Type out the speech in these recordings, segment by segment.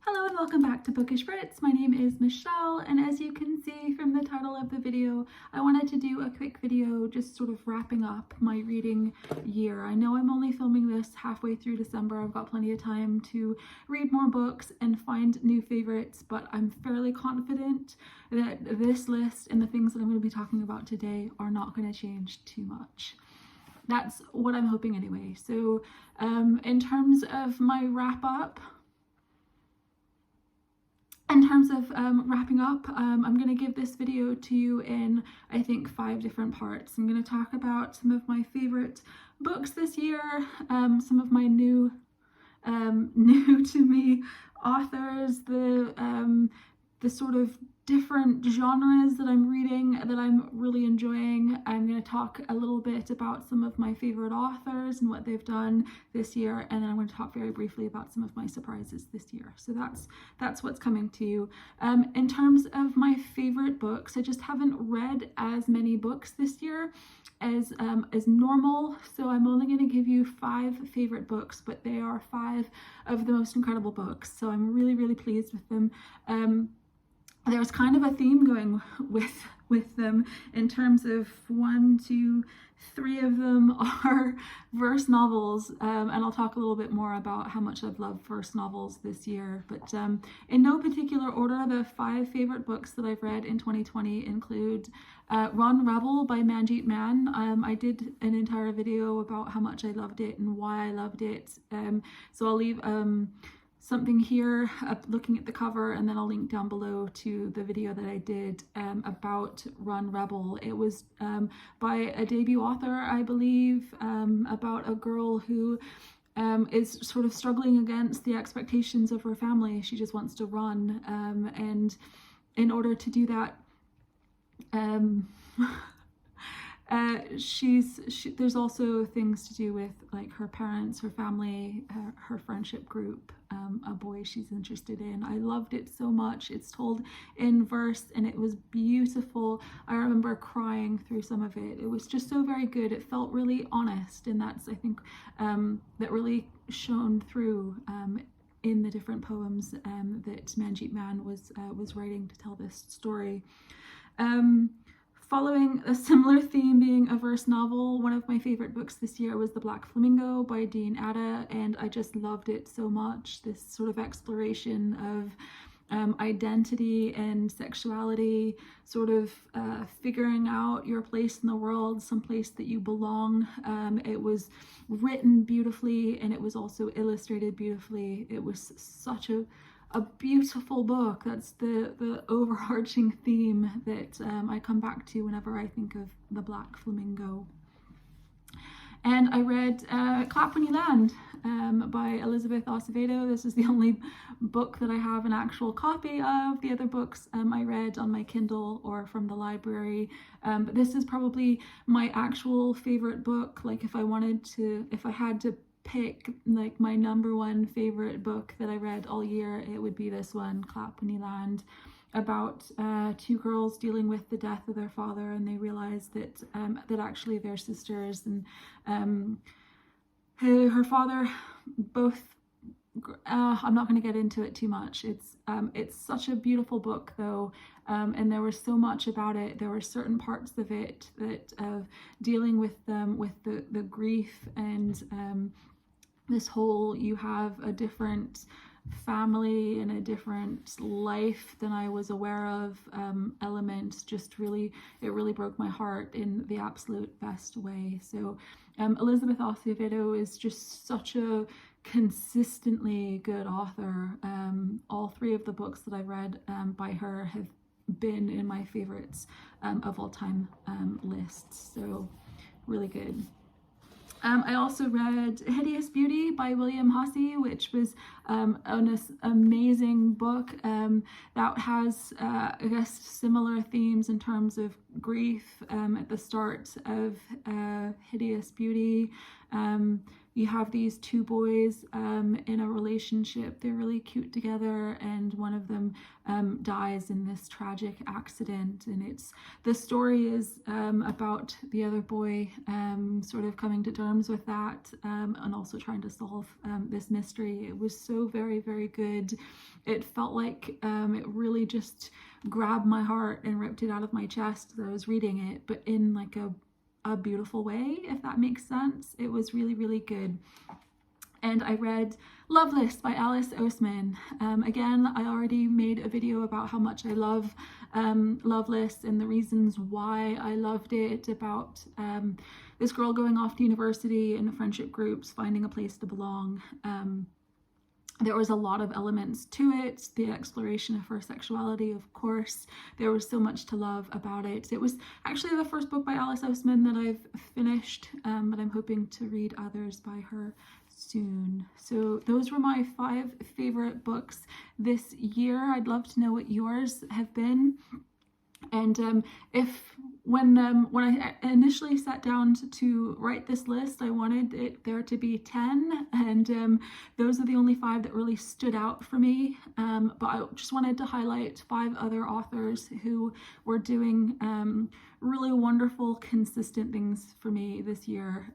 Hello and welcome back to Bookish Brits. My name is Michelle, and as you can see from the title of the video, I wanted to do a quick video just sort of wrapping up my reading year. I know I'm only filming this halfway through December. I've got plenty of time to read more books and find new favorites, but I'm fairly confident that this list and the things that I'm going to be talking about today are not going to change too much. That's what I'm hoping anyway. So in terms of my wrap up, wrapping up, I'm going to give this video to you in, I think, 5 different parts. I'm going to talk about some of my favorite books this year, some of my new to me authors, the sort of different genres that I'm reading that I'm really enjoying. I'm going to talk a little bit about some of my favorite authors and what they've done this year, and then I'm going to talk very briefly about some of my surprises this year. So that's what's coming to you. In terms of my favorite books, I just haven't read as many books this year as normal, so I'm only going to give you 5 favorite books, but they are 5 of the most incredible books, so I'm really pleased with them. There's kind of a theme going with them in terms of 1, 2, 3 of them are verse novels, and I'll talk a little bit more about how much I've loved verse novels this year. But in no particular order, the 5 favorite books that I've read in 2020 include Run Rebel by Manjeet Mann. I did an entire video about how much I loved it and why I loved it, so I'll leave something here looking at the cover, and then I'll link down below to the video that I did about Run Rebel. It was by a debut author, I believe, about a girl who is sort of struggling against the expectations of her family. She just wants to run, and in order to do that, there's also things to do with like her parents, her family, her friendship group, a boy she's interested in. I loved it so much. It's told in verse and it was beautiful. I remember crying through some of it. It was just so very good. It felt really honest, and that's, I think, that really shone through in the different poems that Manjeet Mann was writing to tell this story. Following a similar theme, being a verse novel, one of my favorite books this year was The Black Flamingo by Dean Atta, and I just loved it so much. This sort of exploration of identity and sexuality, sort of figuring out your place in the world, some place that you belong. It was written beautifully, and it was also illustrated beautifully. It was such a beautiful book. That's the overarching theme that I come back to whenever I think of The Black Flamingo. And I read Clap When You Land by Elizabeth Acevedo. This is the only book that I have an actual copy of. The other books I read on my Kindle or from the library. But this is probably my actual favorite book. Like if I had to pick like my #1 favorite book that I read all year, it would be this one, Clap When You Land, about 2 girls dealing with the death of their father, and they realize that that actually they're sisters, and her father both I'm not going to get into it too much. It's such a beautiful book though, and there was so much about it. There were certain parts of it that dealing with the grief and this whole, you have a different family and a different life than I was aware of element. Just really, it really broke my heart in the absolute best way. So Elizabeth Acevedo is just such a consistently good author. All 3 of the books that I've read by her have been in my favorites of all time lists. So really good. I also read Hideous Beauty by William Hussey, which was an amazing book that has, I guess, similar themes in terms of grief at the start of Hideous Beauty. you have these two boys in a relationship. They're really cute together, and one of them dies in this tragic accident, and the story is about the other boy sort of coming to terms with that, and also trying to solve this mystery. It was so very, very good. It felt like it really just grabbed my heart and ripped it out of my chest as I was reading it, but in like a beautiful way, if that makes sense. It was really, really good. And I read Loveless by Alice Oseman. Again, I already made a video about how much I love Loveless and the reasons why I loved it, about this girl going off to university and friendship groups, finding a place to belong. There was a lot of elements to it, the exploration of her sexuality, of course. There was so much to love about it. It was actually the first book by Alice Oseman that I've finished, but I'm hoping to read others by her soon. So those were my 5 favorite books this year. I'd love to know what yours have been. And when I initially sat down to write this list, I wanted it there to be 10, and those are the only 5 that really stood out for me. But I just wanted to highlight 5 other authors who were doing really wonderful, consistent things for me this year.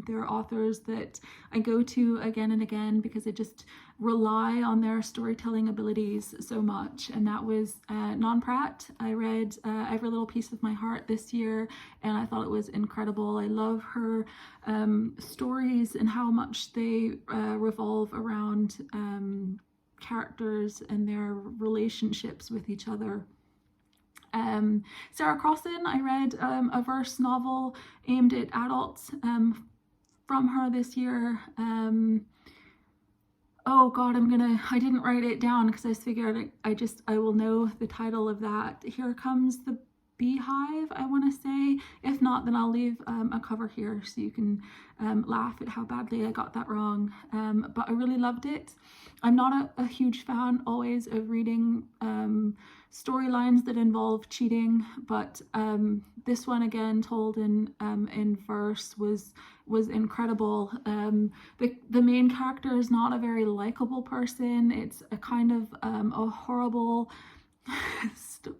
There are authors that I go to again and again because I just rely on their storytelling abilities so much, and that was Nonprt. I read Every Little Piece of My Heart this year, and I thought it was incredible. I love her stories and how much they revolve around characters and their relationships with each other. Sarah Crossan, I read a verse novel aimed at adults from her this year. Oh God, I didn't write it down because I figured I will know the title of that. Here Comes the Beehive, I want to say. If not, then I'll leave a cover here so you can laugh at how badly I got that wrong. But I really loved it. I'm not a huge fan always of reading storylines that involve cheating, but this one, again told in verse, was incredible. The main character is not a very likable person. It's a kind of a horrible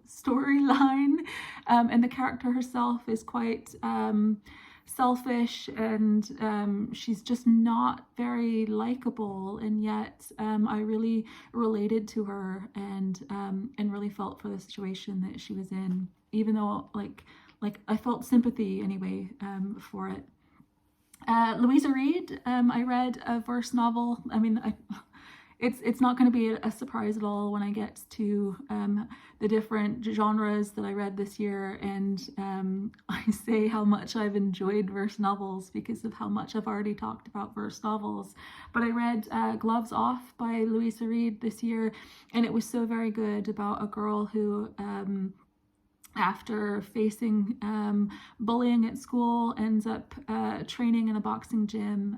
storyline, and the character herself is quite selfish, and she's just not very likable, and yet I really related to her and really felt for the situation that she was in, even though like I felt sympathy anyway for it. Louisa Reed, I read a verse novel. I mean, it's not going to be a surprise at all when I get to the different genres that I read this year, and I say how much I've enjoyed verse novels because of how much I've already talked about verse novels. But I read Gloves Off by Louisa Reed this year, and it was so very good, about a girl who after facing bullying at school, ends up training in a boxing gym,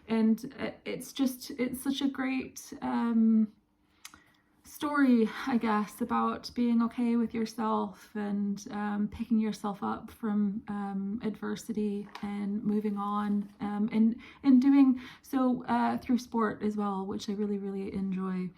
and it's such a great story, I guess, about being okay with yourself and picking yourself up from adversity and moving on, and doing so through sport as well, which I really, really enjoy.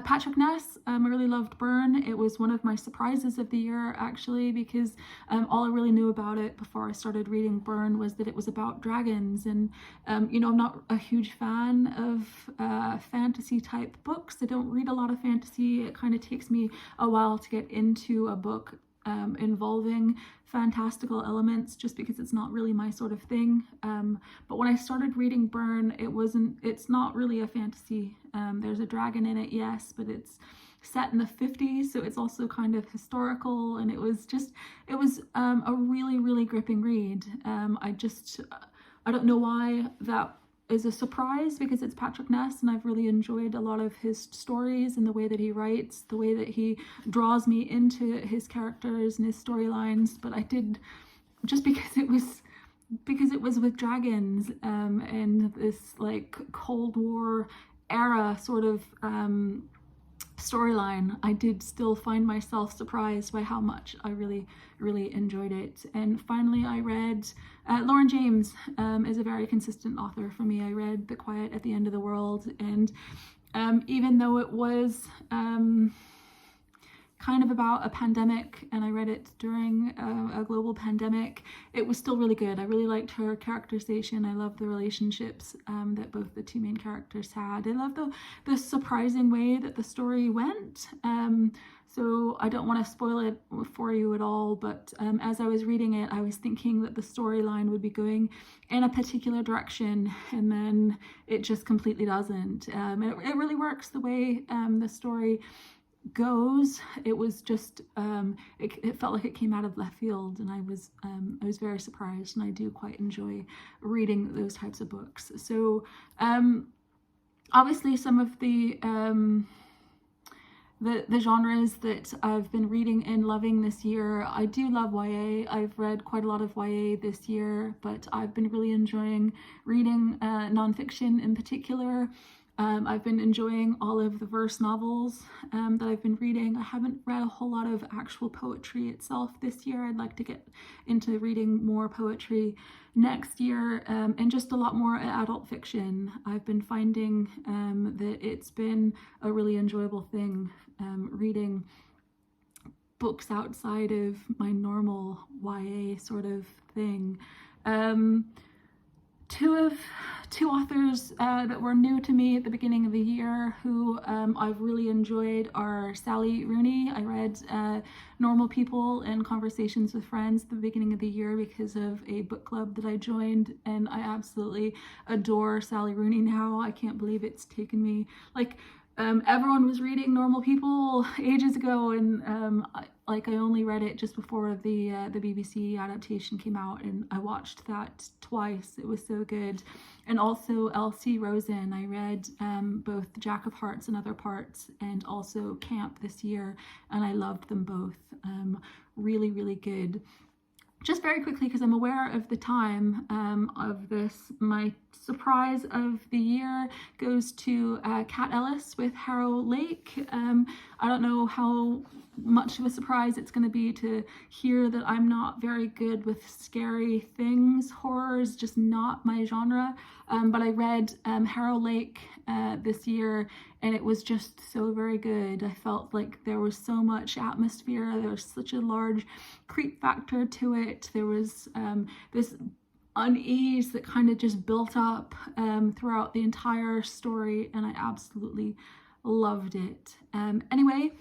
Patrick Ness, I really loved Byrne. It was one of my surprises of the year, actually, because all I really knew about it before I started reading Byrne was that it was about dragons, and I'm not a huge fan of fantasy type books. I don't read a lot of fantasy. It kind of takes me a while to get into a book involving fantastical elements, just because it's not really my sort of thing. But when I started reading Byrne, it's not really a fantasy. There's a dragon in it, yes, but it's set in the 50s, so it's also kind of historical, and it was a really, really gripping read. I don't know why that is a surprise, because it's Patrick Ness, and I've really enjoyed a lot of his stories and the way that he writes, the way that he draws me into his characters and his storylines. But I did, just because it was with dragons and this like Cold War era sort of storyline, I did still find myself surprised by how much I really enjoyed it. And finally, I read Lauren James is a very consistent author for me. I read The Quiet at the End of the World, and even though it was kind of about a pandemic, and I read it during a global pandemic, it was still really good. I really liked her characterization. I loved the relationships that both the two main characters had. I love the surprising way that the story went. So I don't want to spoil it for you at all, but as I was reading it, I was thinking that the storyline would be going in a particular direction, and then it just completely doesn't. It really works the way the story goes. It was just it felt like it came out of left field, and I was very surprised, and I do quite enjoy reading those types of books. So obviously some of the genres that I've been reading and loving this year, I do love YA. I've read quite a lot of YA this year, but I've been really enjoying reading nonfiction in particular. I've been enjoying all of the verse novels that I've been reading. I haven't read a whole lot of actual poetry itself this year. I'd like to get into reading more poetry next year, and just a lot more adult fiction. I've been finding that it's been a really enjoyable thing reading books outside of my normal YA sort of thing. Two authors that were new to me at the beginning of the year who I've really enjoyed are Sally Rooney. I read Normal People and Conversations with Friends at the beginning of the year because of a book club that I joined, and I absolutely adore Sally Rooney now. I can't believe it's taken me, like, everyone was reading Normal People ages ago, and I only read it just before the BBC adaptation came out, and I watched that twice. It was so good. And also L.C. Rosen. I read both Jack of Hearts and Other Parts, and also Camp this year, and I loved them both. Really good. Just very quickly, because I'm aware of the time of this, my surprise of the year goes to Kat Ellis with Harrow Lake. I don't know how much of a surprise it's going to be to hear that I'm not very good with scary things. Horror is just not my genre, but I read Harrow Lake this year, and it was just so very good. I felt like there was so much atmosphere. There was such a large creep factor to it. There was this unease that kind of just built up throughout the entire story, and I absolutely loved it. Anyway,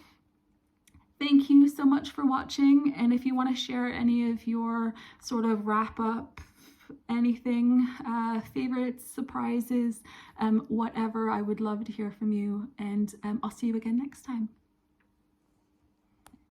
thank you so much for watching, and if you want to share any of your sort of wrap up, anything, favorites, surprises, whatever, I would love to hear from you, and I'll see you again next time.